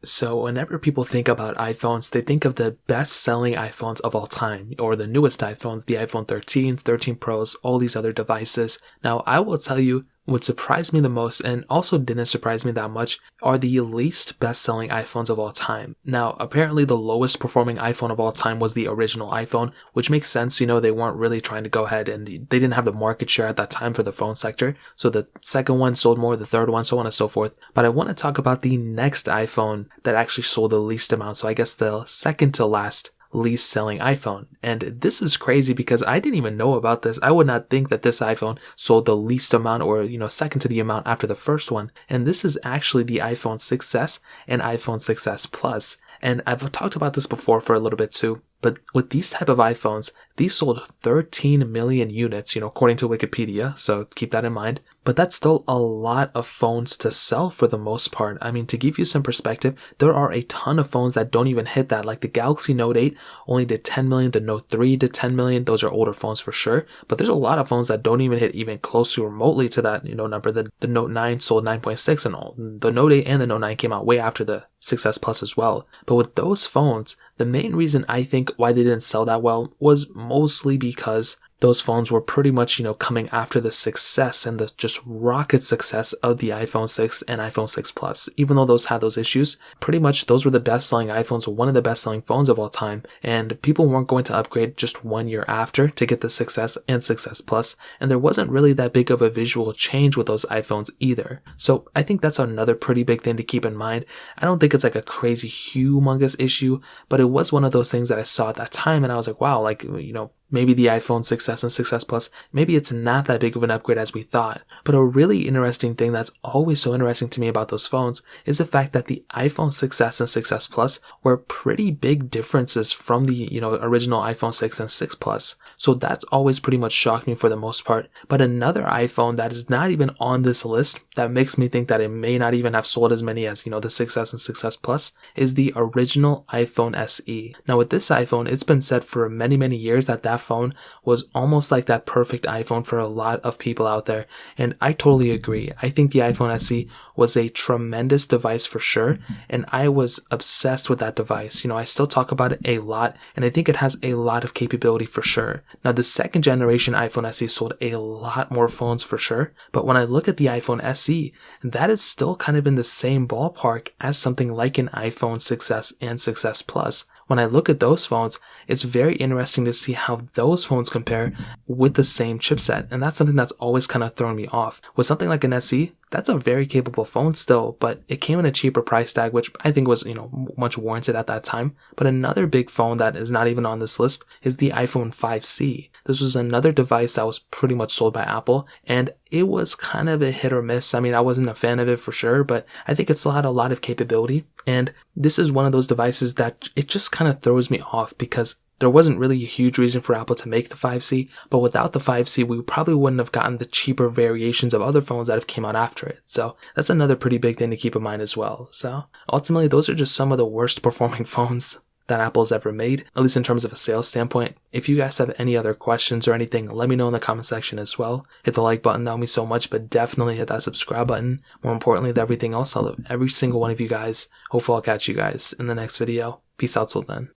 So whenever people think about iPhones, they think of the best-selling iPhones of all time, or the newest iPhones, the iPhone 13s, 13 Pros, all these other devices. Now, I will tell you, what surprised me the most, and also didn't surprise me that much, are the least best-selling iPhones of all time. Now, apparently the lowest performing iPhone of all time was the original iPhone, which makes sense, they weren't really trying to go ahead and they didn't have the market share at that time for the phone sector. So the second one sold more, the third one, so on and so forth. But I want to talk about the next iPhone that actually sold the least amount. So I guess the second to last least selling iPhone. And this is crazy because I didn't even know about this. I would not think that this iPhone sold the least amount or, second to the amount after the first one. And this is actually the iPhone 6s and iPhone 6s Plus. And I've talked about this before for a little bit too. But with these type of iPhones, these sold 13 million units, according to Wikipedia, so keep that in mind. But that's still a lot of phones to sell for the most part. I mean, to give you some perspective, there are a ton of phones that don't even hit that. Like the Galaxy Note 8 only did 10 million, the Note 3 did 10 million. Those are older phones for sure. But there's a lot of phones that don't even hit even close to remotely to that, number. The Note 9 sold 9.6 and all. The Note 8 and the Note 9 came out way after the 6S Plus as well. But with those phones, the main reason I think why they didn't sell that well was mostly because those phones were pretty much, coming after the success and the just rocket success of the iPhone 6 and iPhone 6 Plus. Even though those had those issues, pretty much those were the best selling iPhones, one of the best selling phones of all time. And people weren't going to upgrade just 1 year after to get the 6S and 6S Plus. And there wasn't really that big of a visual change with those iPhones either. So I think that's another pretty big thing to keep in mind. I don't think it's like a crazy humongous issue, but it was one of those things that I saw at that time and I was like, wow, maybe the iPhone 6s and 6s Plus, maybe it's not that big of an upgrade as we thought. But a really interesting thing that's always so interesting to me about those phones is the fact that the iPhone 6s and 6s Plus were pretty big differences from the, original iPhone 6 and 6 Plus. So that's always pretty much shocked me for the most part. But another iPhone that is not even on this list that makes me think that it may not even have sold as many as, the 6s and 6s Plus is the original iPhone SE. Now with this iPhone, it's been said for many, many years that phone was almost like that perfect iPhone for a lot of people out there, and I totally agree. I think the iPhone SE was a tremendous device for sure, and I was obsessed with that device. I still talk about it a lot, and I think it has a lot of capability for sure. Now the second generation iPhone SE sold a lot more phones for sure, but when I look at the iPhone SE, that is still kind of in the same ballpark as something like an iPhone 6s and 6s Plus. When I look at those phones, it's very interesting to see how those phones compare with the same chipset. And that's something that's always kind of thrown me off. With something like an SE, that's a very capable phone still, but it came in a cheaper price tag, which I think was, much warranted at that time. But another big phone that is not even on this list is the iPhone 5C. This was another device that was pretty much sold by Apple, and it was kind of a hit or miss. I mean, I wasn't a fan of it for sure, but I think it still had a lot of capability. And this is one of those devices that it just kind of throws me off because there wasn't really a huge reason for Apple to make the 5C, but without the 5C, we probably wouldn't have gotten the cheaper variations of other phones that have came out after it. So that's another pretty big thing to keep in mind as well. So ultimately, those are just some of the worst performing phones that Apple's ever made, at least in terms of a sales standpoint. If you guys have any other questions or anything, let me know in the comment section as well. Hit the like button, that would mean so much, but definitely hit that subscribe button. More importantly than everything else, I love every single one of you guys. Hopefully I'll catch you guys in the next video. Peace out till then.